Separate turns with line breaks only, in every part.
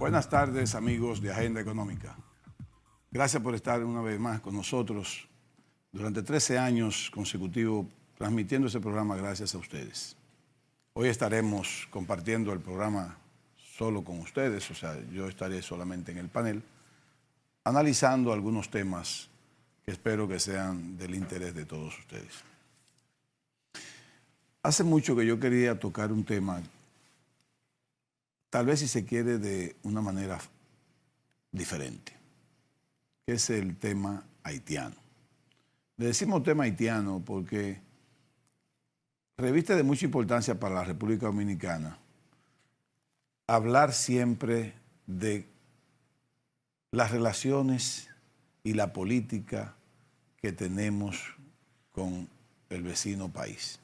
Buenas tardes, amigos de Agenda Económica. Gracias por estar una vez más con nosotros durante 13 años consecutivos transmitiendo ese programa gracias a ustedes. Hoy estaremos compartiendo el programa solo con ustedes, o sea, yo estaré solamente en el panel, analizando algunos temas que espero que sean del interés de todos ustedes. Hace mucho que yo quería tocar un tema, tal vez si se quiere de una manera diferente, que es el tema haitiano. Le decimos tema haitiano porque reviste de mucha importancia para la República Dominicana hablar siempre de las relaciones y la política que tenemos con el vecino país.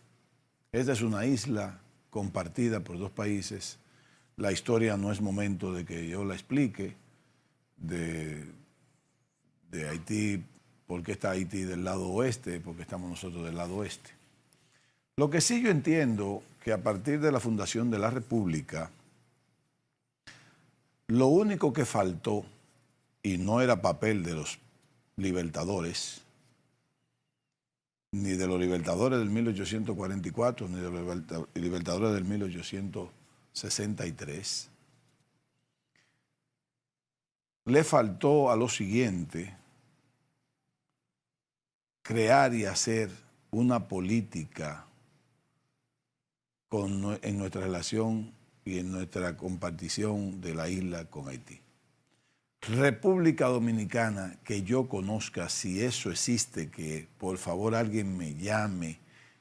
Esta es una isla compartida por dos países. La historia no es momento de que yo la explique de Haití, por qué está Haití del lado oeste, por qué estamos nosotros del lado oeste. Lo que sí yo entiendo que a partir de la fundación de la República, lo único que faltó, y no era papel de los libertadores, ni de los libertadores del 1844, ni de los libertadores del 1863, le faltó a lo siguiente crear y hacer una política en nuestra relación y en nuestra compartición de la isla con Haití. República Dominicana, que yo conozca, si eso existe, que por favor alguien me llame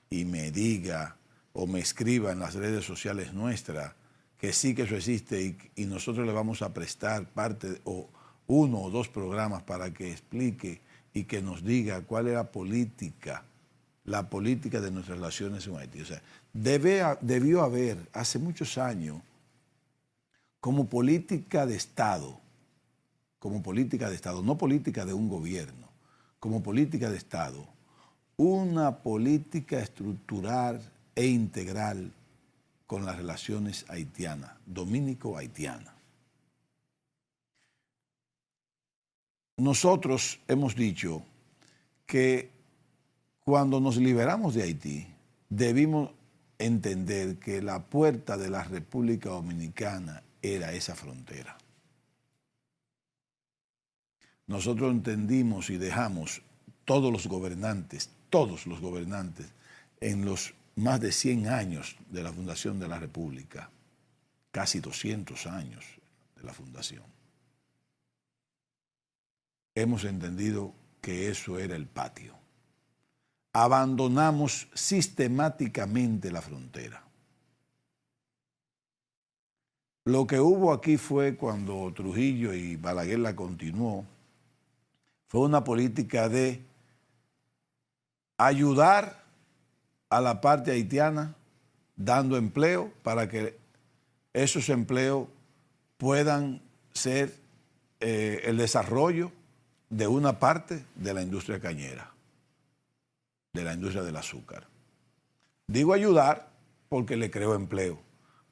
y me diga o me escriba en las redes sociales nuestras que sí que eso existe y nosotros le vamos a prestar parte o uno o dos programas para que explique y que nos diga cuál es la política de nuestras relaciones con Haití. O sea, debió haber hace muchos años como política de Estado, no política de un gobierno, como política de Estado, una política estructural e integral con las relaciones haitianas, dominico-haitianas. Nosotros hemos dicho que cuando nos liberamos de Haití, debimos entender que la puerta de la República Dominicana era esa frontera. Nosotros entendimos y dejamos todos los gobernantes, en los más de 100 años de la fundación de la República, casi 200 años de la fundación, hemos entendido que eso era el patio. Abandonamos sistemáticamente la frontera. Lo que hubo aquí fue cuando Trujillo y Balaguer la continuó, fue una política de ayudar a la parte haitiana dando empleo para que esos empleos puedan ser el desarrollo de una parte de la industria cañera, de la industria del azúcar. Digo ayudar porque le creó empleo,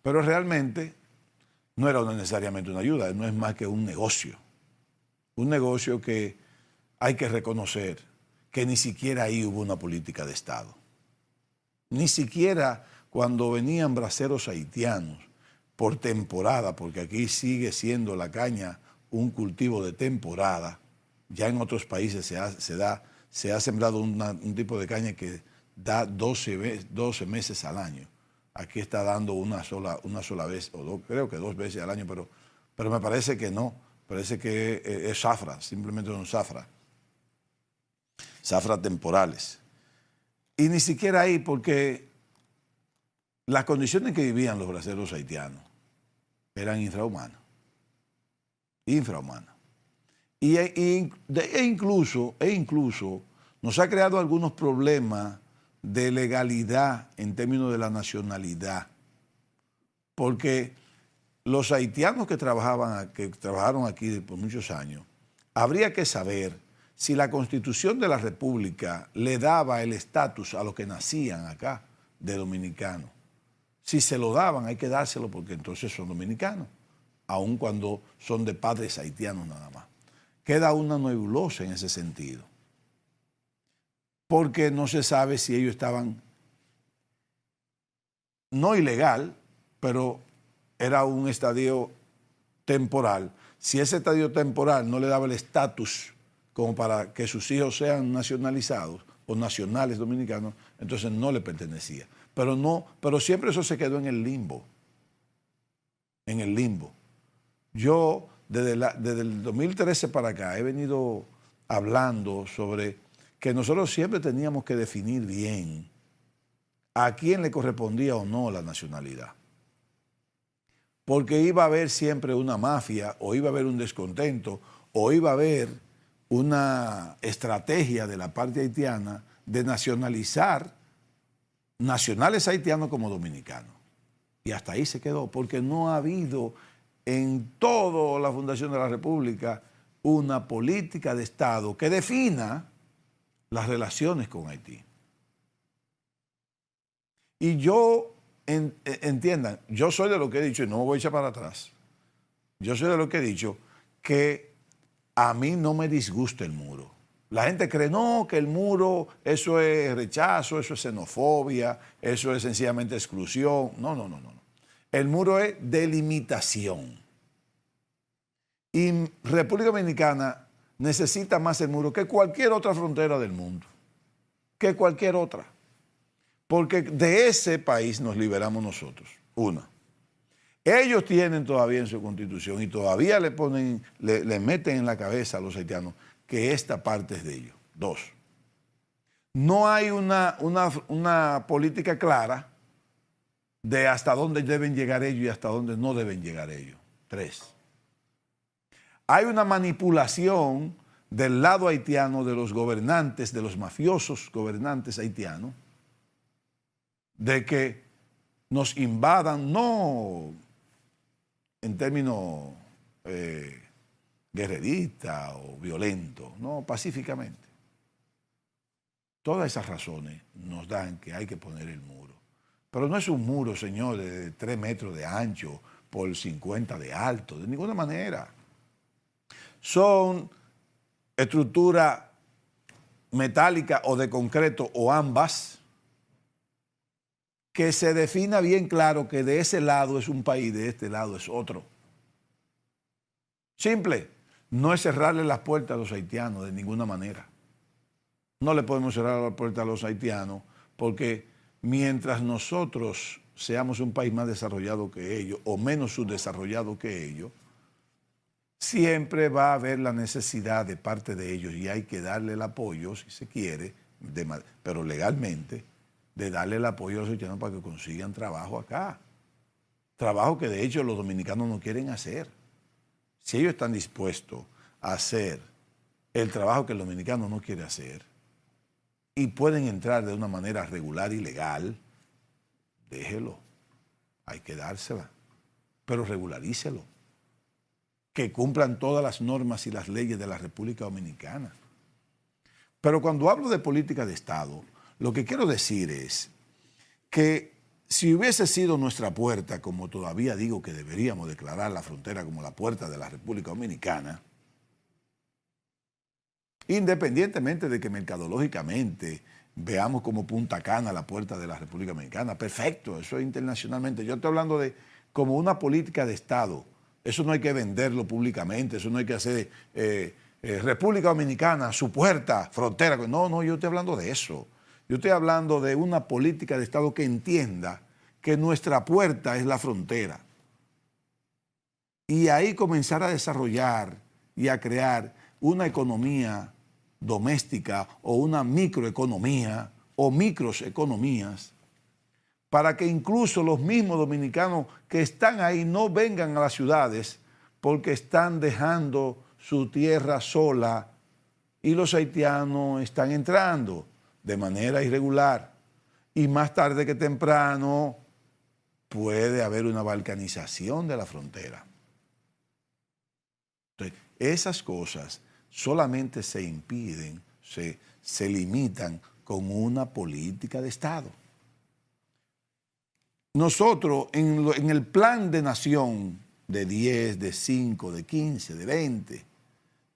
pero realmente no era necesariamente una ayuda, no es más que un negocio que hay que reconocer que ni siquiera ahí hubo una política de Estado. Ni siquiera cuando venían braceros haitianos por temporada, porque aquí sigue siendo la caña un cultivo de temporada, ya en otros países se ha sembrado un tipo de caña que da 12 meses al año. Aquí está dando una sola vez, creo que 2 veces al año, pero me parece que no. Parece que es zafra, simplemente son zafras temporales. Y ni siquiera ahí, porque las condiciones en que vivían los braceros haitianos eran infrahumanas. E incluso nos ha creado algunos problemas de legalidad en términos de la nacionalidad, porque los haitianos que trabajaron aquí por muchos años, habría que saber si la Constitución de la República le daba el estatus a los que nacían acá de dominicanos. Si se lo daban, hay que dárselo porque entonces son dominicanos. aun cuando son de padres haitianos nada más. Queda una nebulosa en ese sentido, porque no se sabe si ellos estaban, no ilegal, pero era un estadio temporal. Si ese estadio temporal no le daba el estatus como para que sus hijos sean nacionalizados o nacionales dominicanos, entonces no le pertenecía. Pero siempre eso se quedó en el limbo. En el limbo. Yo, desde el 2013 para acá, he venido hablando sobre que nosotros siempre teníamos que definir bien a quién le correspondía o no la nacionalidad. Porque iba a haber siempre una mafia, o iba a haber un descontento, o iba a haber una estrategia de la parte haitiana de nacionalizar nacionales haitianos como dominicanos. Y hasta ahí se quedó, porque no ha habido en toda la fundación de la República una política de Estado que defina las relaciones con Haití. Y yo, entiendan, yo soy de lo que he dicho, y no me voy a echar para atrás, yo soy de lo que he dicho que a mí no me disgusta el muro. La gente cree, no, que el muro, eso es rechazo, eso es xenofobia, eso es sencillamente exclusión. No. El muro es delimitación. Y República Dominicana necesita más el muro que cualquier otra frontera del mundo, que cualquier otra. Porque de ese país nos liberamos nosotros, una. Ellos tienen todavía en su constitución y todavía le meten en la cabeza a los haitianos que esta parte es de ellos. Dos, no hay una política clara de hasta dónde deben llegar ellos y hasta dónde no deben llegar ellos. Tres, hay una manipulación del lado haitiano de los gobernantes, de los mafiosos gobernantes haitianos, de que nos invadan, no en términos guerreristas o violentos, no, pacíficamente. Todas esas razones nos dan que hay que poner el muro. Pero no es un muro, señor, de 3 metros de ancho por 50 de alto, de ninguna manera. Son estructuras metálicas o de concreto o ambas, que se defina bien claro que de ese lado es un país, de este lado es otro. Simple, no es cerrarle las puertas a los haitianos de ninguna manera. No le podemos cerrar la puerta a los haitianos porque mientras nosotros seamos un país más desarrollado que ellos o menos subdesarrollado que ellos, siempre va a haber la necesidad de parte de ellos y hay que darle el apoyo, si se quiere, pero legalmente, de darle el apoyo a los haitianos para que consigan trabajo acá. Trabajo que de hecho los dominicanos no quieren hacer. Si ellos están dispuestos a hacer el trabajo que el dominicano no quiere hacer y pueden entrar de una manera regular y legal, déjelo. Hay que dársela. Pero regularícelo. Que cumplan todas las normas y las leyes de la República Dominicana. Pero cuando hablo de política de Estado, lo que quiero decir es que si hubiese sido nuestra puerta, como todavía digo que deberíamos declarar la frontera como la puerta de la República Dominicana, independientemente de que mercadológicamente veamos como Punta Cana la puerta de la República Dominicana, perfecto, eso es internacionalmente. Yo estoy hablando de como una política de Estado. Eso no hay que venderlo públicamente, eso no hay que hacer República Dominicana, su puerta, frontera. No, yo estoy hablando de eso. Yo estoy hablando de una política de Estado que entienda que nuestra puerta es la frontera. Y ahí comenzar a desarrollar y a crear una economía doméstica o una microeconomía o microeconomías para que incluso los mismos dominicanos que están ahí no vengan a las ciudades porque están dejando su tierra sola y los haitianos están entrando de manera irregular. Y más tarde que temprano puede haber una balcanización de la frontera. Entonces, esas cosas solamente se impiden, se limitan con una política de Estado. Nosotros, en el plan de nación de 10, de 5, de 15, de 20.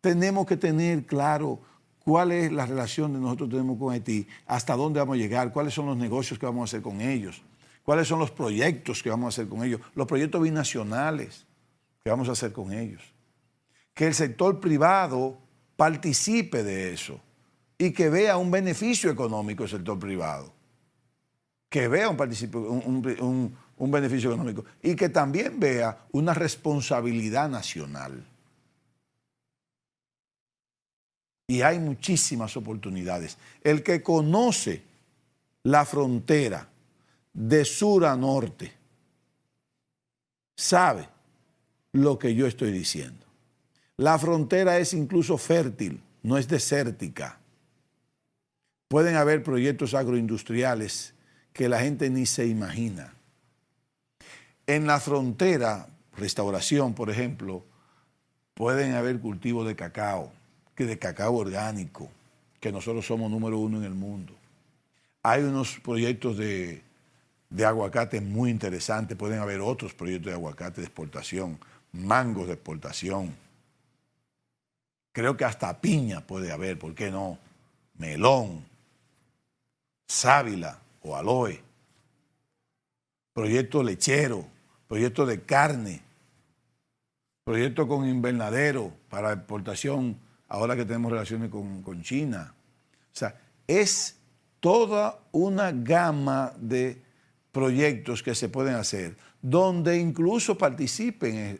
Tenemos que tener claro cuál es la relación que nosotros tenemos con Haití, hasta dónde vamos a llegar, cuáles son los negocios que vamos a hacer con ellos, cuáles son los proyectos que vamos a hacer con ellos, los proyectos binacionales que vamos a hacer con ellos. Que el sector privado participe de eso y que vea un beneficio económico el sector privado. Que vea un beneficio económico y que también vea una responsabilidad nacional. Y hay muchísimas oportunidades. El que conoce la frontera de sur a norte sabe lo que yo estoy diciendo. La frontera es incluso fértil, no es desértica. Pueden haber proyectos agroindustriales que la gente ni se imagina. En la frontera, restauración, por ejemplo, pueden haber cultivos de cacao orgánico, que nosotros somos número 1 en el mundo. Hay unos proyectos de aguacate muy interesantes, pueden haber otros proyectos de aguacate de exportación, mangos de exportación. Creo que hasta piña puede haber, ¿por qué no? Melón, sábila o aloe, proyecto lechero, proyecto de carne, proyecto con invernadero para exportación, ahora que tenemos relaciones con China. O sea, es toda una gama de proyectos que se pueden hacer, donde incluso participen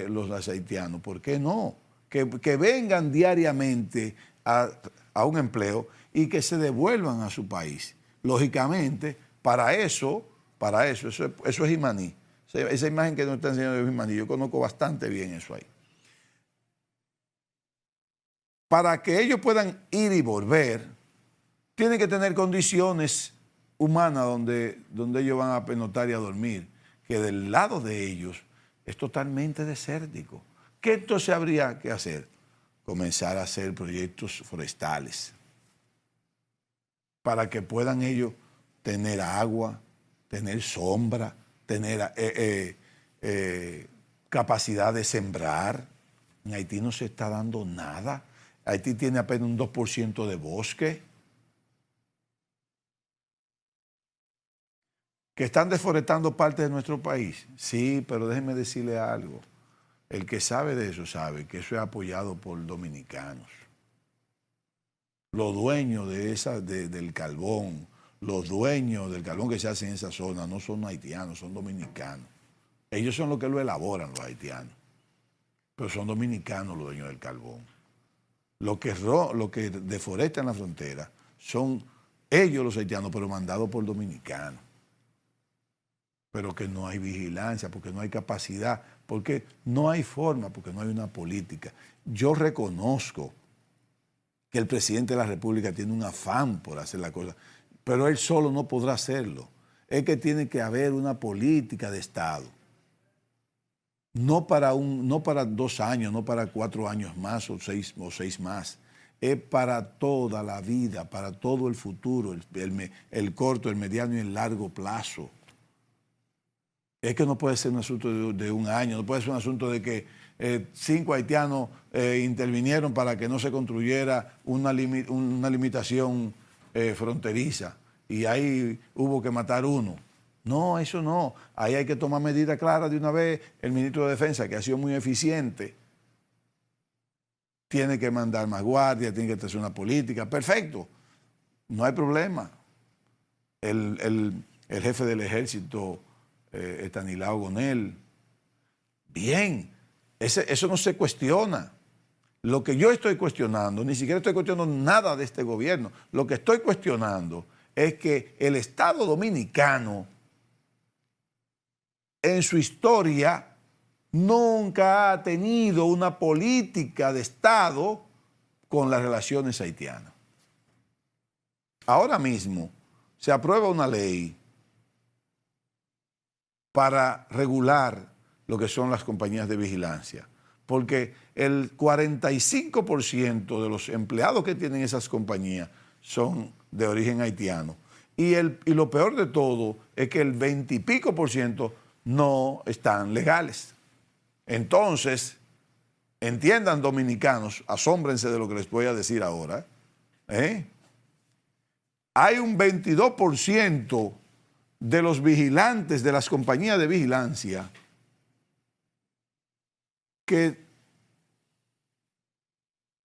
los haitianos. ¿Por qué no? Que vengan diariamente a un empleo y que se devuelvan a su país. Lógicamente, para eso es Jimaní. Esa imagen que nos está enseñando es Jimaní, yo conozco bastante bien eso ahí. Para que ellos puedan ir y volver, tienen que tener condiciones humanas donde ellos van a pernoctar y a dormir, que del lado de ellos es totalmente desértico. ¿Qué entonces habría que hacer? Comenzar a hacer proyectos forestales para que puedan ellos tener agua, tener sombra, tener capacidad de sembrar. En Haití no se está dando nada. Haití tiene apenas un 2% de bosque. ¿Que están deforestando parte de nuestro país? Sí, pero déjenme decirle algo. El que sabe de eso sabe que eso es apoyado por dominicanos. Los dueños del carbón, los dueños del carbón que se hace en esa zona no son haitianos, son dominicanos. Ellos son los que lo elaboran, los haitianos. Pero son dominicanos los dueños del carbón. Lo que deforestan la frontera son ellos los haitianos, pero mandados por dominicanos. Pero que no hay vigilancia, porque no hay capacidad, porque no hay forma, porque no hay una política. Yo reconozco que el presidente de la República tiene un afán por hacer la cosa, pero él solo no podrá hacerlo. Es que tiene que haber una política de Estado. No para 2 años, no para 4 años más o 6 más. Es para toda la vida, para todo el futuro, el corto, el mediano y el largo plazo. Es que no puede ser un asunto de 1 año, no puede ser un asunto de que 5 haitianos intervinieron para que no se construyera una limitación fronteriza y ahí hubo que matar 1. No, eso no. Ahí hay que tomar medidas claras de una vez. El ministro de Defensa, que ha sido muy eficiente, tiene que mandar más guardias, tiene que hacer una política. Perfecto, no hay problema. El jefe del ejército, Estanislao Gonel, bien, eso no se cuestiona. Lo que yo estoy cuestionando, ni siquiera estoy cuestionando nada de este gobierno, lo que estoy cuestionando es que el Estado dominicano en su historia nunca ha tenido una política de Estado con las relaciones haitianas. Ahora mismo se aprueba una ley para regular lo que son las compañías de vigilancia, porque el 45% de los empleados que tienen esas compañías son de origen haitiano. Y lo peor de todo es que el 20 y pico % no están legales. Entonces, entiendan dominicanos, asómbrense de lo que les voy a decir ahora, hay un 22% de los vigilantes de las compañías de vigilancia que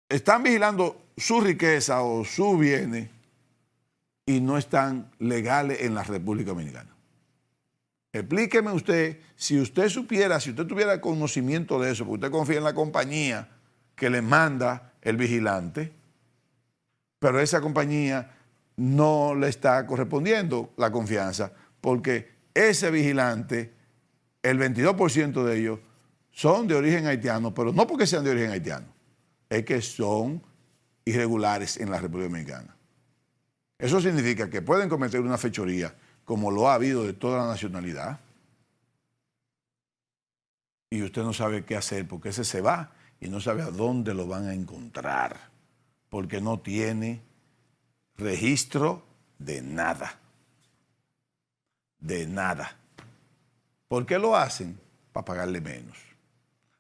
están vigilando su riqueza o sus bienes y no están legales en la República Dominicana. Explíqueme usted, si usted supiera, si usted tuviera conocimiento de eso, porque usted confía en la compañía que le manda el vigilante, pero esa compañía no le está correspondiendo la confianza, porque ese vigilante, el 22% de ellos son de origen haitiano, pero no porque sean de origen haitiano, es que son irregulares en la República Dominicana. Eso significa que pueden cometer una fechoría, como lo ha habido de toda la nacionalidad, y usted no sabe qué hacer, porque ese se va y no sabe a dónde lo van a encontrar, porque no tiene registro de nada. De nada. ¿Por qué lo hacen? Para pagarle menos.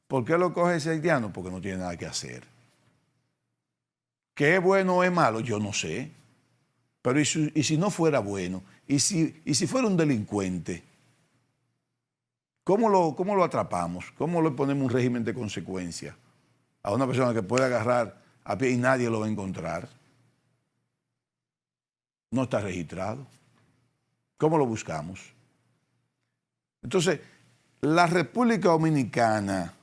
¿Por qué lo coge ese haitiano? Porque no tiene nada que hacer. ¿Qué es bueno o es malo? Yo no sé. Pero ¿y si no fuera bueno? ¿Y si fuera un delincuente? ¿Cómo lo atrapamos? ¿Cómo le ponemos un régimen de consecuencia a una persona que puede agarrar a pie y nadie lo va a encontrar? No está registrado. ¿Cómo lo buscamos? Entonces, la República Dominicana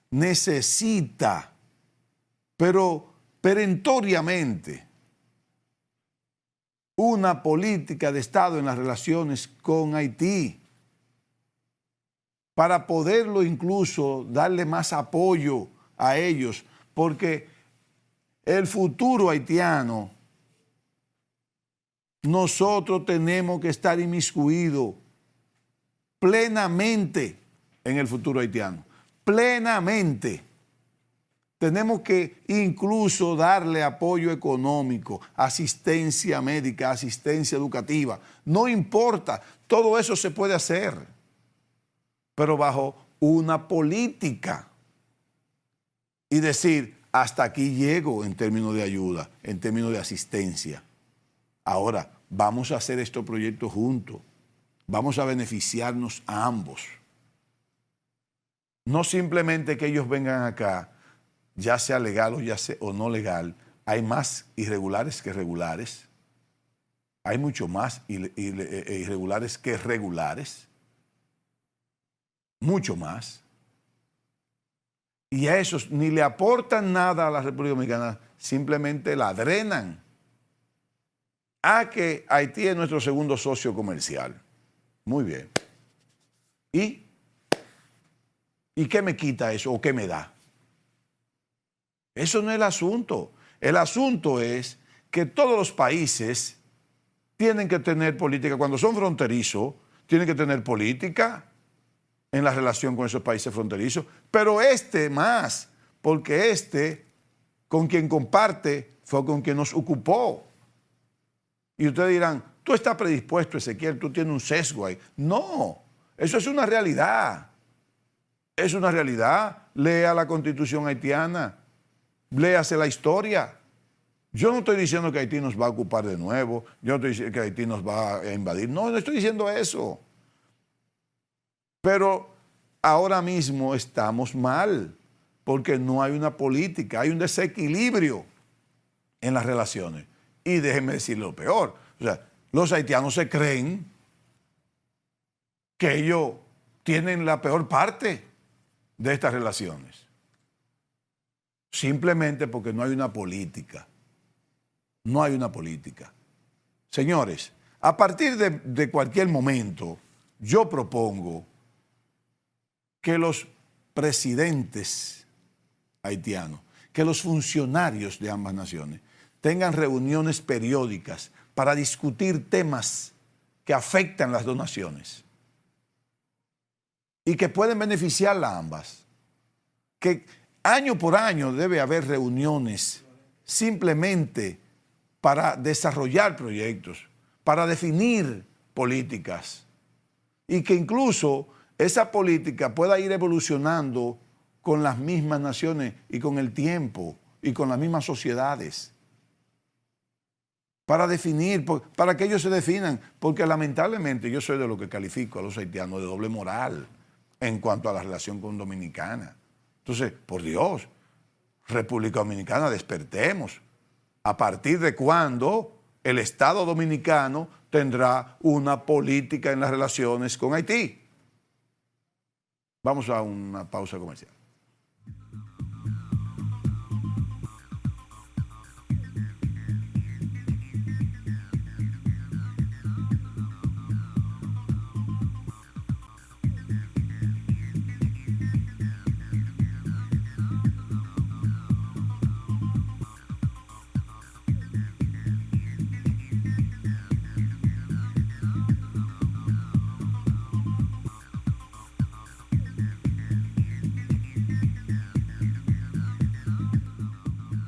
necesita, pero perentoriamente, una política de Estado en las relaciones con Haití para poderlo incluso darle más apoyo a ellos, porque el futuro haitiano, nosotros tenemos que estar inmiscuidos plenamente en el futuro haitiano, plenamente. Tenemos que incluso darle apoyo económico, asistencia médica, asistencia educativa. No importa, todo eso se puede hacer, pero bajo una política. Y decir, hasta aquí llego en términos de ayuda, en términos de asistencia. Ahora, vamos a hacer estos proyectos juntos. Vamos a beneficiarnos a ambos. No simplemente que ellos vengan acá, ya sea legal o no legal. Hay más irregulares que regulares. Hay mucho más irregulares que regulares. Mucho más. Y a esos ni le aportan nada a la República Dominicana, simplemente la drenan. A que Haití es nuestro segundo socio comercial. Muy bien. ¿Y qué me quita eso o qué me da? Eso no es el asunto. El asunto es que todos los países tienen que tener política. Cuando son fronterizos, tienen que tener política en la relación con esos países fronterizos. Pero más, porque con quien comparte, fue con quien nos ocupó. Y ustedes dirán, tú estás predispuesto, Ezequiel, tú tienes un sesgo ahí. No, eso es una realidad. Es una realidad. Lea la Constitución haitiana, léase la historia. Yo no estoy diciendo que Haití nos va a ocupar de nuevo, yo no estoy diciendo que Haití nos va a invadir. No estoy diciendo eso. Pero ahora mismo estamos mal, porque no hay una política, hay un desequilibrio en las relaciones. Y déjenme decir lo peor, o sea, los haitianos se creen que ellos tienen la peor parte de estas relaciones. Simplemente porque no hay una política. No hay una política. Señores, a partir de cualquier momento, yo propongo que los presidentes haitianos, que los funcionarios de ambas naciones tengan reuniones periódicas para discutir temas que afectan las dos naciones y que pueden beneficiar a ambas. Que año por año debe haber reuniones simplemente para desarrollar proyectos, para definir políticas y que incluso esa política pueda ir evolucionando con las mismas naciones y con el tiempo y con las mismas sociedades. Para definir, para que ellos se definan, porque lamentablemente yo soy de lo que califico a los haitianos de doble moral en cuanto a la relación con Dominicana. Entonces, por Dios, República Dominicana, despertemos. ¿A partir de cuándo el Estado dominicano tendrá una política en las relaciones con Haití? Vamos a una pausa comercial.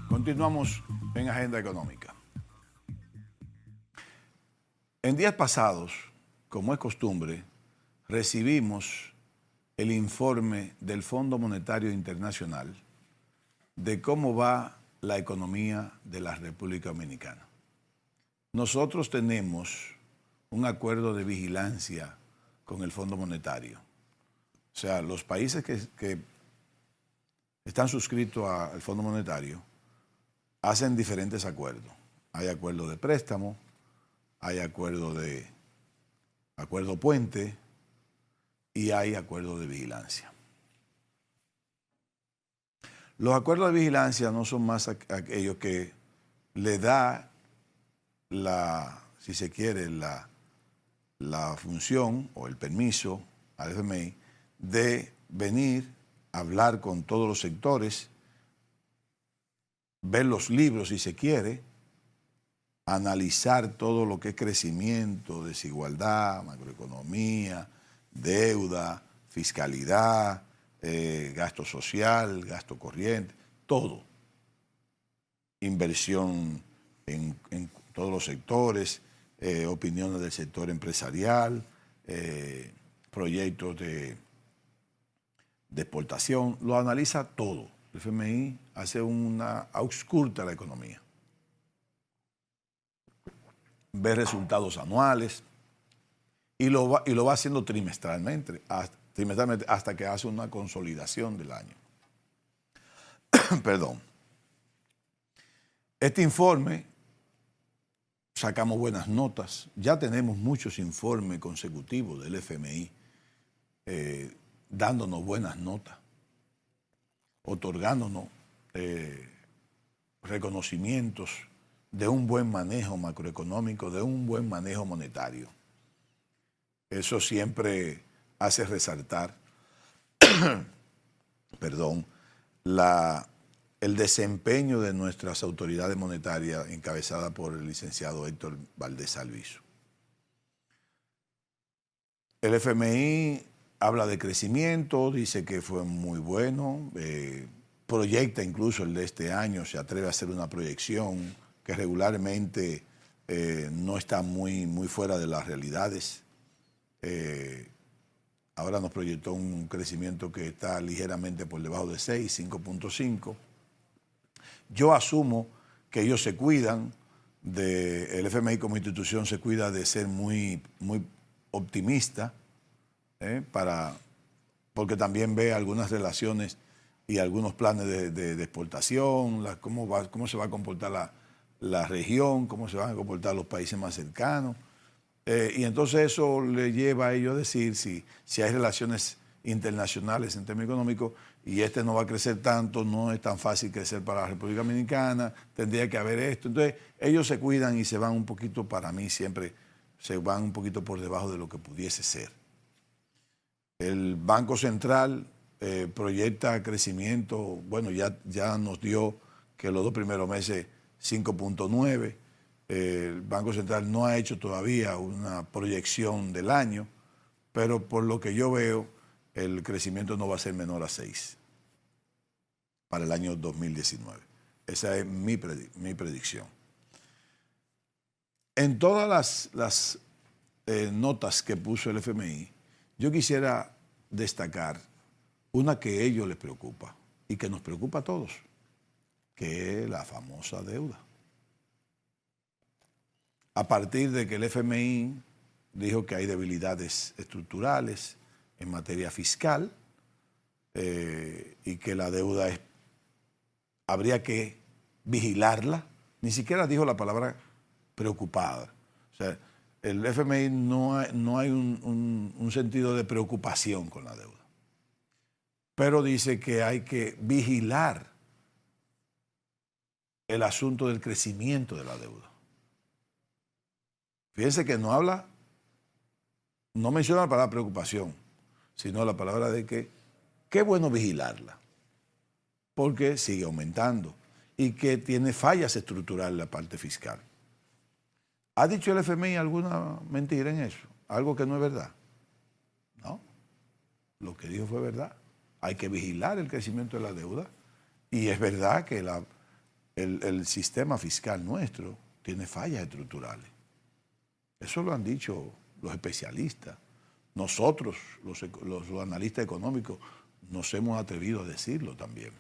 Continuamos en Agenda Económica. En días pasados, como es costumbre, recibimos el informe del Fondo Monetario Internacional de cómo va la economía de la República Dominicana. Nosotros tenemos un acuerdo de vigilancia con el Fondo Monetario. O sea, los países que están suscritos al Fondo Monetario hacen diferentes acuerdos. Hay acuerdo de préstamo, hay acuerdo puente y hay acuerdo de vigilancia. Los acuerdos de vigilancia no son más aquellos que le da si se quiere, la función o el permiso al FMI de venir a hablar con todos los sectores, ver los libros si se quiere, analizar todo lo que es crecimiento, desigualdad, macroeconomía, deuda, fiscalidad, gasto social, gasto corriente, todo. Inversión en todos los sectores, opiniones del sector empresarial, proyectos de exportación, lo analiza todo. El FMI hace una ausculta a la economía. Ve resultados anuales y lo va haciendo trimestralmente hasta que hace una consolidación del año. Perdón. Este informe, sacamos buenas notas. Ya tenemos muchos informes consecutivos del FMI dándonos buenas notas, otorgándonos reconocimientos de un buen manejo macroeconómico, de un buen manejo monetario. Eso siempre hace resaltar perdón, el desempeño de nuestras autoridades monetarias encabezadas por el licenciado Héctor Valdés Alviso. El FMI habla de crecimiento, dice que fue muy bueno, proyecta incluso el de este año, se atreve a hacer una proyección que regularmente no está muy fuera de las realidades. Ahora nos proyectó un crecimiento que está ligeramente por debajo de 6, 5.5. Yo asumo que ellos se cuidan, el FMI como institución se cuida de ser muy optimista, porque también ve algunas relaciones y algunos planes de exportación, cómo se va a comportar la región, cómo se van a comportar los países más cercanos. Y entonces eso le lleva a ellos a decir si hay relaciones internacionales en términos económicos y no va a crecer tanto, no es tan fácil crecer para la República Dominicana, tendría que haber esto. Entonces ellos se cuidan y se van un poquito, para mí siempre, se van un poquito por debajo de lo que pudiese ser. El Banco Central proyecta crecimiento, bueno, ya nos dio que los 2 primeros meses 5.9. El Banco Central no ha hecho todavía una proyección del año, pero por lo que yo veo, el crecimiento no va a ser menor a 6 para el año 2019. Esa es mi predicción. En todas las notas que puso el FMI, yo quisiera destacar una que a ellos les preocupa y que nos preocupa a todos, que es la famosa deuda. A partir de que el FMI dijo que hay debilidades estructurales en materia fiscal y que la deuda habría que vigilarla, ni siquiera dijo la palabra preocupada. O sea, el FMI no hay un sentido de preocupación con la deuda, pero dice que hay que vigilar el asunto del crecimiento de la deuda. Fíjense que no menciona la palabra preocupación, sino la palabra de que qué bueno vigilarla, porque sigue aumentando y que tiene fallas estructurales en la parte fiscal. ¿Ha dicho el FMI alguna mentira en eso? ¿Algo que no es verdad? No, lo que dijo fue verdad. Hay que vigilar el crecimiento de la deuda y es verdad que el sistema fiscal nuestro tiene fallas estructurales. Eso lo han dicho los especialistas. Nosotros, los analistas económicos, nos hemos atrevido a decirlo también.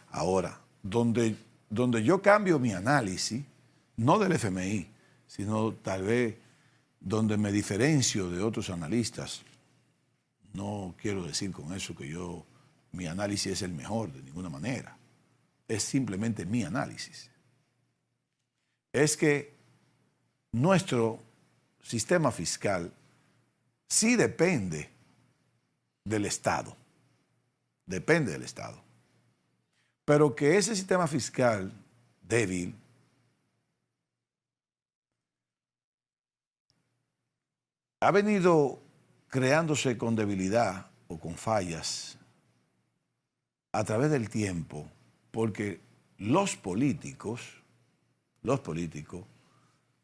Ahora, donde yo cambio mi análisis, no del FMI, sino tal vez donde me diferencio de otros analistas, no quiero decir con eso que mi análisis es el mejor de ninguna manera, es simplemente mi análisis. Es que nuestro sistema fiscal sí depende del Estado, pero que ese sistema fiscal débil ha venido creándose con debilidad o con fallas a través del tiempo, porque los políticos,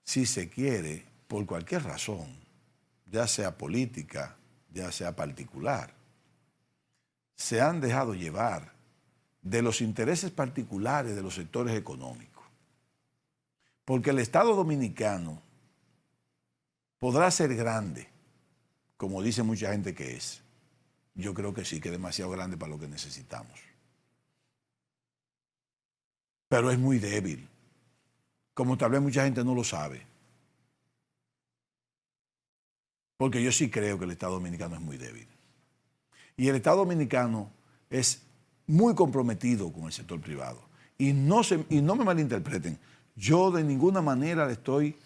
si se quiere, por cualquier razón, ya sea política, ya sea particular, se han dejado llevar de los intereses particulares de los sectores económicos. Porque el Estado dominicano podrá ser grande, como dice mucha gente que es. Yo creo que sí, que es demasiado grande para lo que necesitamos. Pero es muy débil, como tal vez mucha gente no lo sabe. Porque yo sí creo que el Estado dominicano es muy débil. Y el Estado dominicano es muy comprometido con el sector privado. Y no me malinterpreten, yo de ninguna manera le estoy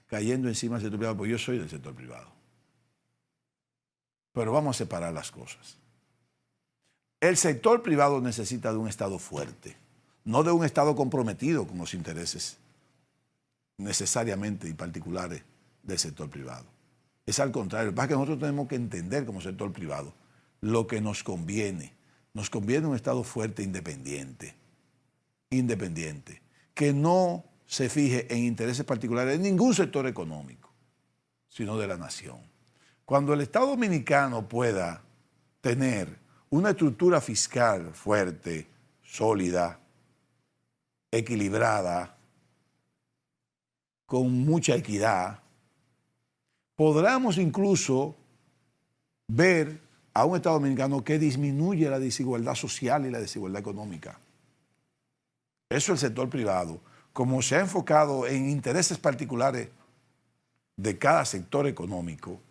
cayendo encima del sector privado, porque yo soy del sector privado. Pero vamos a separar las cosas. El sector privado necesita de un Estado fuerte, no de un Estado comprometido con los intereses necesariamente y particulares del sector privado. Es al contrario, lo que pasa es que nosotros tenemos que entender como sector privado lo que nos conviene. Nos conviene un Estado fuerte, independiente, que no se fije en intereses particulares de ningún sector económico, sino de la nación. Cuando el Estado dominicano pueda tener una estructura fiscal fuerte, sólida, equilibrada, con mucha equidad, podremos incluso ver a un Estado dominicano que disminuye la desigualdad social y la desigualdad económica. Eso el sector privado, como se ha enfocado en intereses particulares de cada sector económico,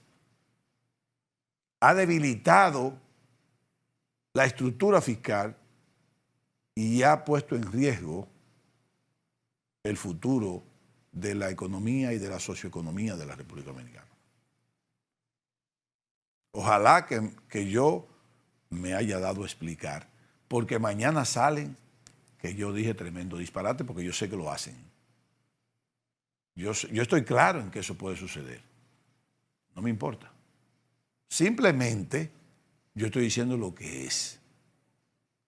ha debilitado la estructura fiscal y ha puesto en riesgo el futuro de la economía y de la socioeconomía de la República Dominicana. Ojalá que yo me haya dado a explicar, porque mañana salen que yo dije tremendo disparate, porque yo sé que lo hacen. Yo estoy claro en que eso puede suceder. No me importa. Simplemente yo estoy diciendo lo que es.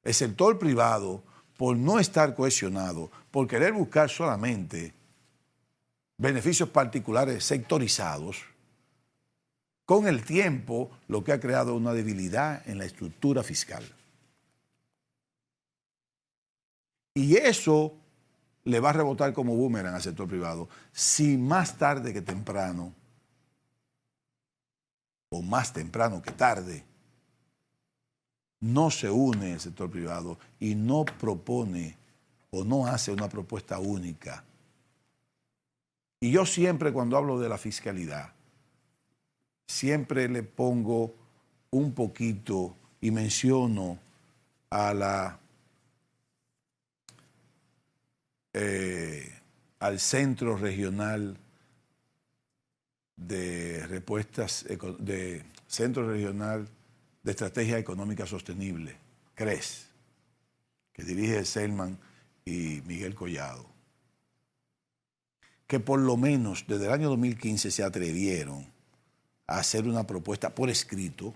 El sector privado, por no estar cohesionado, por querer buscar solamente beneficios particulares sectorizados, con el tiempo lo que ha creado una debilidad en la estructura fiscal. Y eso le va a rebotar como boomerang al sector privado si más tarde que temprano o más temprano que tarde, no se une el sector privado y no propone o no hace una propuesta única. Y yo siempre, cuando hablo de la fiscalidad, siempre le pongo un poquito y menciono a al Centro Regional de Respuestas, Centro Regional de Estrategia Económica Sostenible, CRES, que dirige Selman y Miguel Collado, que por lo menos desde el año 2015 se atrevieron a hacer una propuesta por escrito,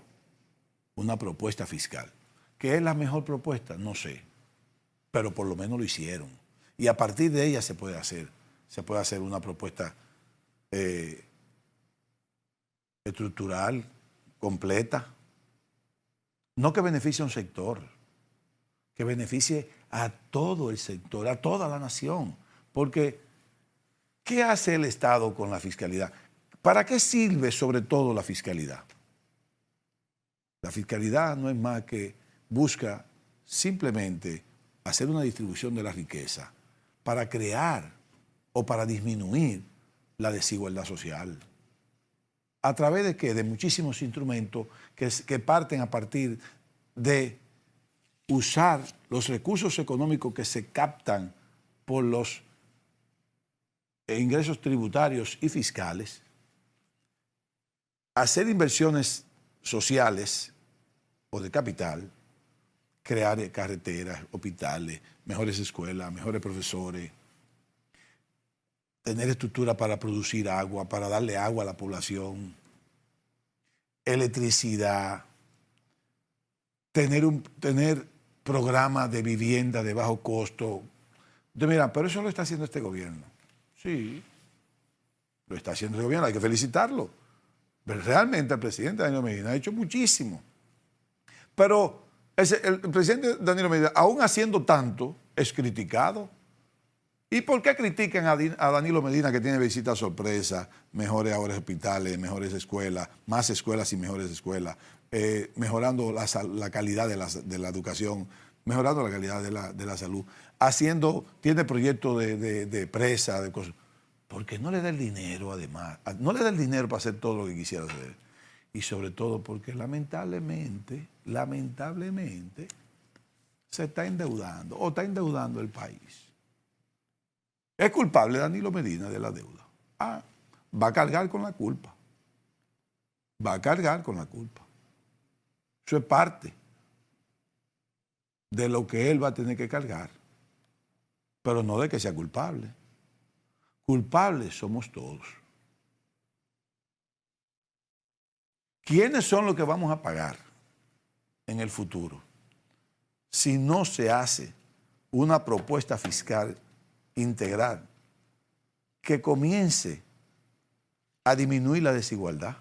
una propuesta fiscal. ¿Qué es la mejor propuesta? No sé, pero por lo menos lo hicieron. Y a partir de ella se puede hacer una propuesta estructural, completa, no que beneficie a un sector, que beneficie a todo el sector, a toda la nación. Porque, ¿qué hace el Estado con la fiscalidad? ¿Para qué sirve sobre todo la fiscalidad? La fiscalidad no es más que busca simplemente hacer una distribución de la riqueza para crear o para disminuir la desigualdad social. ¿A través de qué? De muchísimos instrumentos que parten a partir de usar los recursos económicos que se captan por los ingresos tributarios y fiscales, hacer inversiones sociales o de capital, crear carreteras, hospitales, mejores escuelas, mejores profesores, tener estructura para producir agua, para darle agua a la población, electricidad, tener programas de vivienda de bajo costo. Entonces, mira, pero eso lo está haciendo este gobierno. Sí, lo está haciendo este gobierno, hay que felicitarlo. Pero realmente el presidente Danilo Medina ha hecho muchísimo. Pero el presidente Danilo Medina, aún haciendo tanto, es criticado. ¿Y por qué critican a Danilo Medina, que tiene visitas sorpresa, mejores ahora hospitales, mejores escuelas, más escuelas y mejores escuelas, mejorando la calidad de la educación, mejorando la calidad de la salud, tiene proyectos de presa, de cosas? Porque no le da el dinero, además, no le da el dinero para hacer todo lo que quisiera hacer. Y sobre todo porque lamentablemente, se está endeudando, o está endeudando el país. ¿Es culpable Danilo Medina de la deuda? Va a cargar con la culpa. Va a cargar con la culpa. Eso es parte de lo que él va a tener que cargar. Pero no de que sea culpable. Culpables somos todos. ¿Quiénes son los que vamos a pagar en el futuro si no se hace una propuesta fiscal integral que comience a disminuir la desigualdad,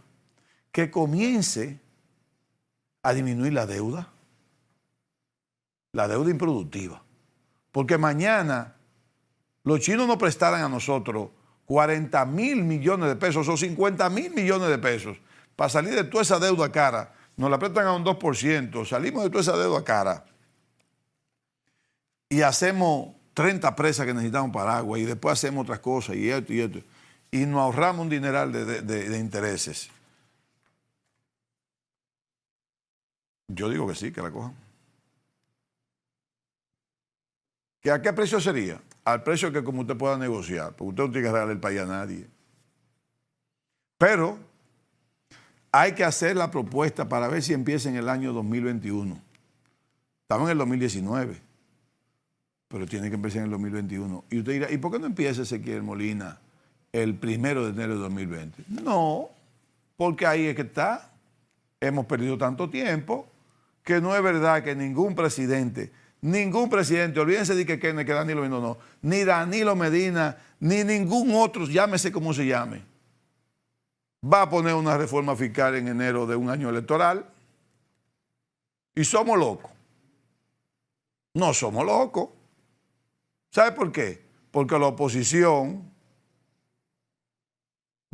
que comience a disminuir la deuda improductiva? Porque mañana los chinos nos prestaran a nosotros 40.000 millones de pesos o 50.000 millones de pesos para salir de toda esa deuda cara. Nos la prestan a un 2%, salimos de toda esa deuda cara y hacemos 30 presas que necesitamos para agua y después hacemos otras cosas y esto, y nos ahorramos un dineral de intereses. Yo digo que sí, que la cojan. ¿Que a qué precio sería? Al precio que como usted pueda negociar, porque usted no tiene que regalar el país a nadie. Pero hay que hacer la propuesta para ver si empieza en el año 2021. Estamos en el 2019, pero tiene que empezar en el 2021. Y usted dirá, ¿y por qué no empieza Ezequiel Molina el 1 de enero de 2020? No, porque ahí es que está. Hemos perdido tanto tiempo que no es verdad que ningún presidente, olvídense de que Danilo Medina no, ni Danilo Medina, ni ningún otro, llámese como se llame, va a poner una reforma fiscal en enero de un año electoral. Y somos locos. No somos locos. ¿Sabe por qué? Porque la oposición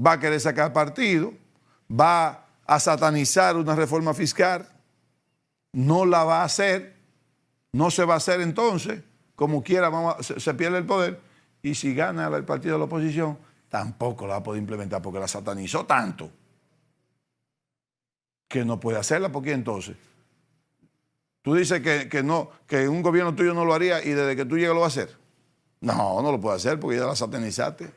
va a querer sacar partido, va a satanizar una reforma fiscal, no la va a hacer, no se va a hacer entonces, como quiera se pierde el poder, y si gana el partido de la oposición, tampoco la va a poder implementar porque la satanizó tanto que no puede hacerla, porque entonces tú dices que no, que un gobierno tuyo no lo haría y desde que tú llegas lo va a hacer. No, no lo puede hacer porque ya la satanizaste.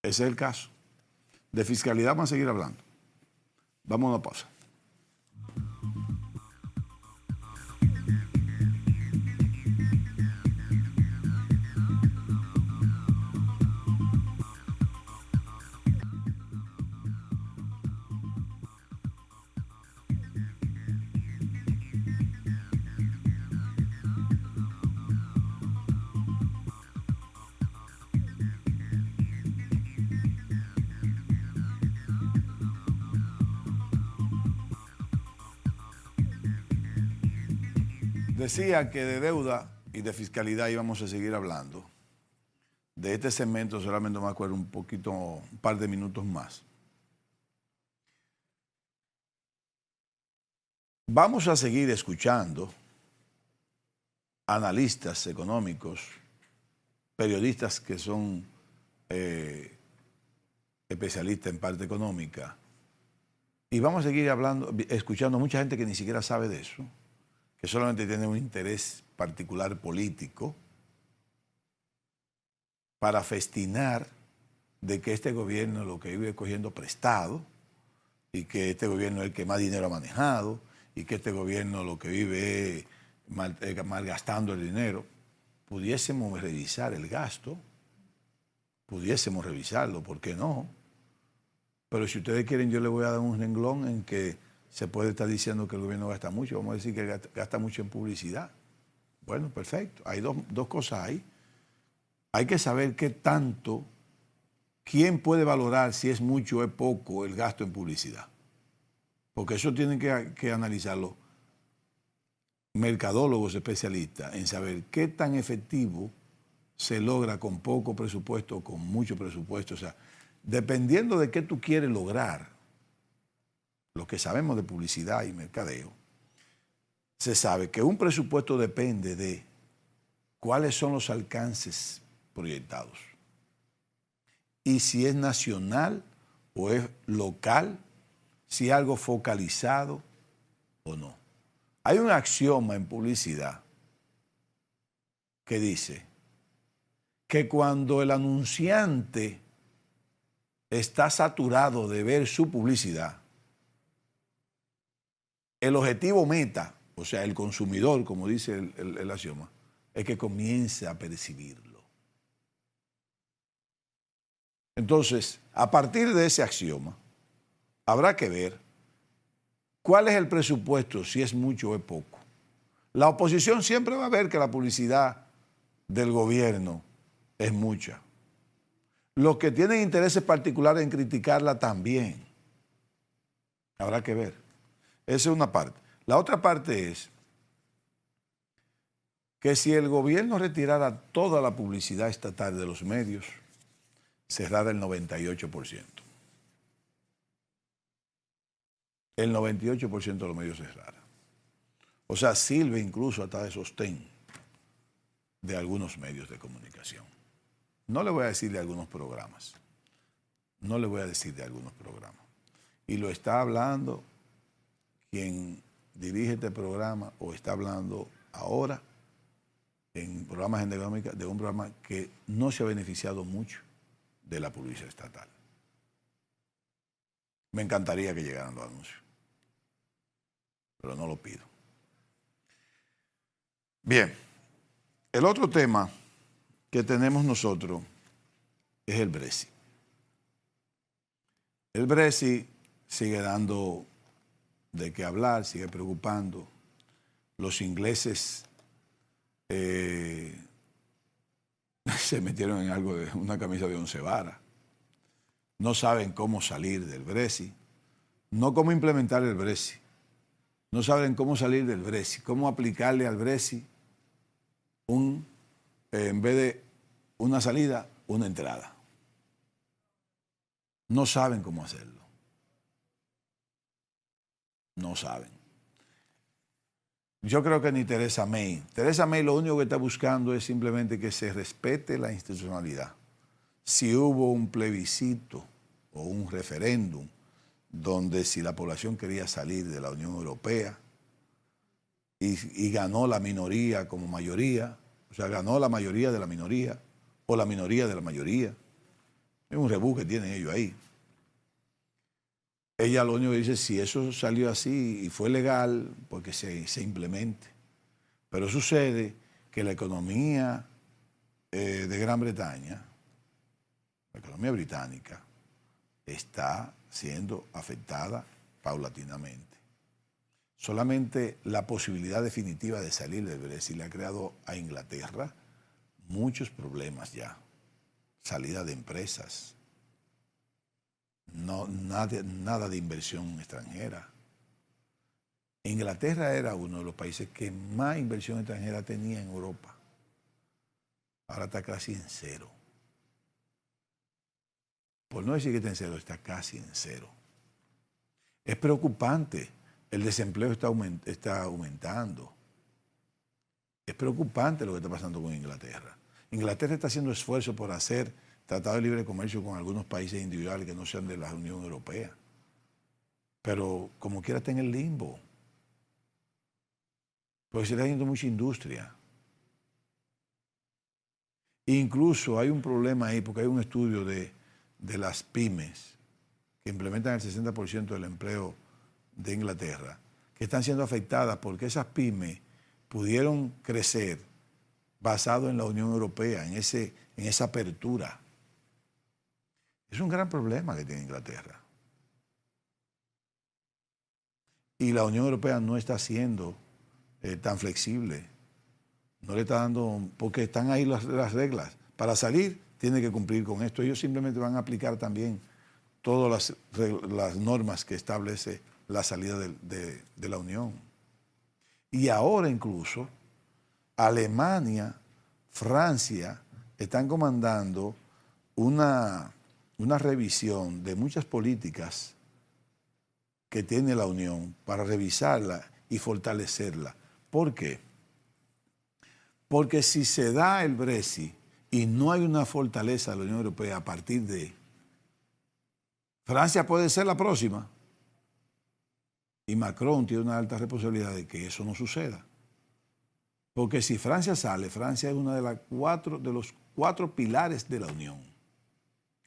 Ese es el caso. De fiscalidad vamos a seguir hablando. Vamos a una pausa. Decía que de deuda y de fiscalidad íbamos a seguir hablando. De este segmento solamente me acuerdo un par de minutos más. Vamos a seguir escuchando analistas económicos, periodistas que son especialistas en parte económica, y vamos a seguir escuchando a mucha gente que ni siquiera sabe de eso, que solamente tiene un interés particular político para festinar de que este gobierno lo que vive cogiendo prestado y que este gobierno es el que más dinero ha manejado y que este gobierno lo que vive es malgastando el dinero. Pudiésemos revisar el gasto, pudiésemos revisarlo, ¿por qué no? Pero si ustedes quieren, yo les voy a dar un renglón en que se puede estar diciendo que el gobierno gasta mucho, vamos a decir que gasta mucho en publicidad. Bueno, perfecto, hay dos cosas ahí. Hay que saber qué tanto, quién puede valorar si es mucho o es poco el gasto en publicidad. Porque eso tienen que analizarlo mercadólogos especialistas en saber qué tan efectivo se logra con poco presupuesto o con mucho presupuesto. O sea, dependiendo de qué tú quieres lograr, lo que sabemos de publicidad y mercadeo, se sabe que un presupuesto depende de cuáles son los alcances proyectados. Y si es nacional o es local, si es algo focalizado o no. Hay un axioma en publicidad que dice que cuando el anunciante está saturado de ver su publicidad, el objetivo meta, o sea, el consumidor, como dice el axioma, es que comience a percibirlo. Entonces, a partir de ese axioma, habrá que ver cuál es el presupuesto, si es mucho o es poco. La oposición siempre va a ver que la publicidad del gobierno es mucha. Los que tienen intereses particulares en criticarla también. Habrá que ver. Esa es una parte. La otra parte es que si el gobierno retirara toda la publicidad estatal de los medios, cerrara el 98%. El 98% de los medios cerrara. O sea, sirve incluso hasta de sostén de algunos medios de comunicación. No le voy a decir de algunos programas. No le voy a decir de algunos programas. Y lo está hablando quien dirige este programa o está hablando ahora en programas en económica de un programa que no se ha beneficiado mucho de la publicidad estatal. Me encantaría que llegaran los anuncios, pero no lo pido. Bien, el otro tema que tenemos nosotros es el Brexit. El Brexit sigue dando de qué hablar, sigue preocupando. Los ingleses se metieron en algo de una camisa de 11 varas. No saben cómo salir del Brexit, no cómo implementar el Brexit. No saben cómo salir del Brexit, cómo aplicarle al Brexit en vez de una salida, una entrada. No saben cómo hacerlo. no saben. Yo creo que ni Theresa May. Theresa May lo único que está buscando es simplemente que se respete la institucionalidad. Si hubo un plebiscito o un referéndum donde si la población quería salir de la Unión Europea y ganó la minoría como mayoría, o sea, ganó la mayoría de la minoría o la minoría de la mayoría, es un rebú que tienen ellos ahí. Ella lo único que dice, si eso salió así y fue legal, porque se implemente. Pero sucede que la economía de Gran Bretaña, la economía británica, está siendo afectada paulatinamente. Solamente la posibilidad definitiva de salir del Brexit le ha creado a Inglaterra muchos problemas ya. Salida de empresas. No, nada de inversión extranjera. Inglaterra era uno de los países que más inversión extranjera tenía en Europa. Ahora está casi en cero. Por no decir que está en cero, está casi en cero. Es preocupante. El desempleo está aumentando. Es preocupante lo que está pasando con Inglaterra. Inglaterra está haciendo esfuerzos por hacer tratado de libre comercio con algunos países individuales que no sean de la Unión Europea. Pero como quiera está en el limbo. Porque se está yendo mucha industria. Incluso hay un problema ahí, porque hay un estudio de las pymes que implementan el 60% del empleo de Inglaterra, que están siendo afectadas porque esas pymes pudieron crecer basado en la Unión Europea, en esa apertura. Es un gran problema que tiene Inglaterra. Y la Unión Europea no está siendo tan flexible. No le está dando, porque están ahí las reglas. Para salir, tiene que cumplir con esto. Ellos simplemente van a aplicar también todas las normas que establece la salida de la Unión. Y ahora incluso Alemania, Francia, están comandando una revisión de muchas políticas que tiene la Unión para revisarla y fortalecerla. ¿Por qué? Porque si se da el Brexit y no hay una fortaleza de la Unión Europea a partir de Francia puede ser la próxima. Y Macron tiene una alta responsabilidad de que eso no suceda. Porque si Francia sale, Francia es una de los cuatro pilares de la Unión.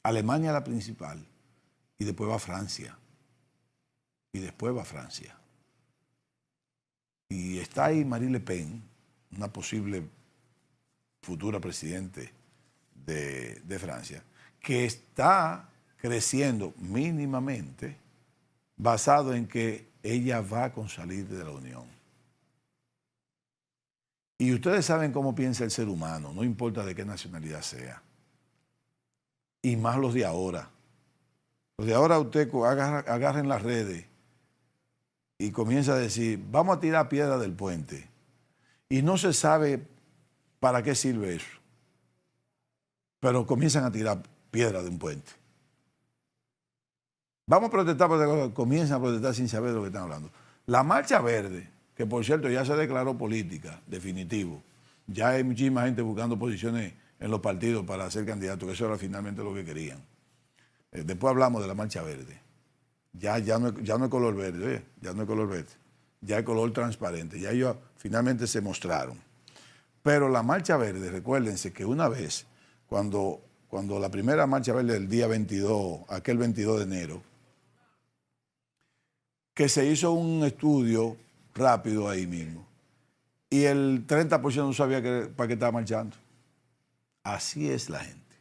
Alemania es la principal. Y después va Francia. Y después va Francia. Y está ahí Marine Le Pen, una posible futura presidente de Francia, que está creciendo mínimamente basado en que ella va con salir de la Unión. Y ustedes saben cómo piensa el ser humano, no importa de qué nacionalidad sea. Y más los de ahora. Los de ahora usted agarren las redes y comienza a decir, vamos a tirar piedra del puente. Y no se sabe para qué sirve eso. Pero comienzan a tirar piedra de un puente. Vamos a protestar, porque comienzan a protestar sin saber de lo que están hablando. La Marcha Verde, que por cierto ya se declaró política, definitivo. Ya hay muchísima gente buscando posiciones en los partidos para ser candidato, que eso era finalmente lo que querían. Después hablamos de la Marcha Verde. Ya no es color verde, oye, ya no es color verde. Ya es color transparente. Ya ellos finalmente se mostraron. Pero la Marcha Verde, recuérdense que una vez, cuando la primera Marcha Verde del día 22, aquel 22 de enero, que se hizo un estudio rápido ahí mismo, y el 30% no sabía para qué estaba marchando. Así es la gente.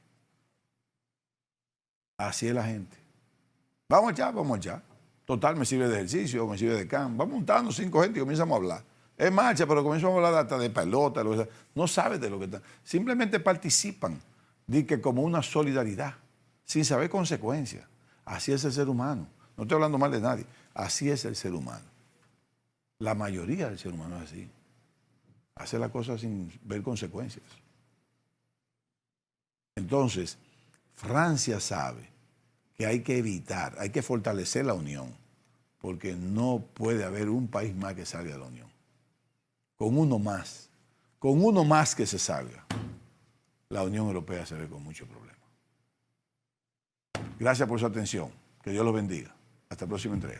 Así es la gente. Vamos a echar, vamos a echar. Total, me sirve de ejercicio, me sirve de campo. Vamos montando 5 gente y comenzamos a hablar. Es marcha, pero comenzamos a hablar hasta de pelota. No sabes de lo que están. Simplemente participan, que como una solidaridad, sin saber consecuencias. Así es el ser humano. No estoy hablando mal de nadie. Así es el ser humano. La mayoría del ser humano es así. Hace las cosas sin ver consecuencias. Entonces, Francia sabe que hay que evitar, hay que fortalecer la unión porque no puede haber un país más que salga de la Unión. Con uno más que se salga, la Unión Europea se ve con muchos problemas. Gracias por su atención. Que Dios los bendiga. Hasta la próxima entrega.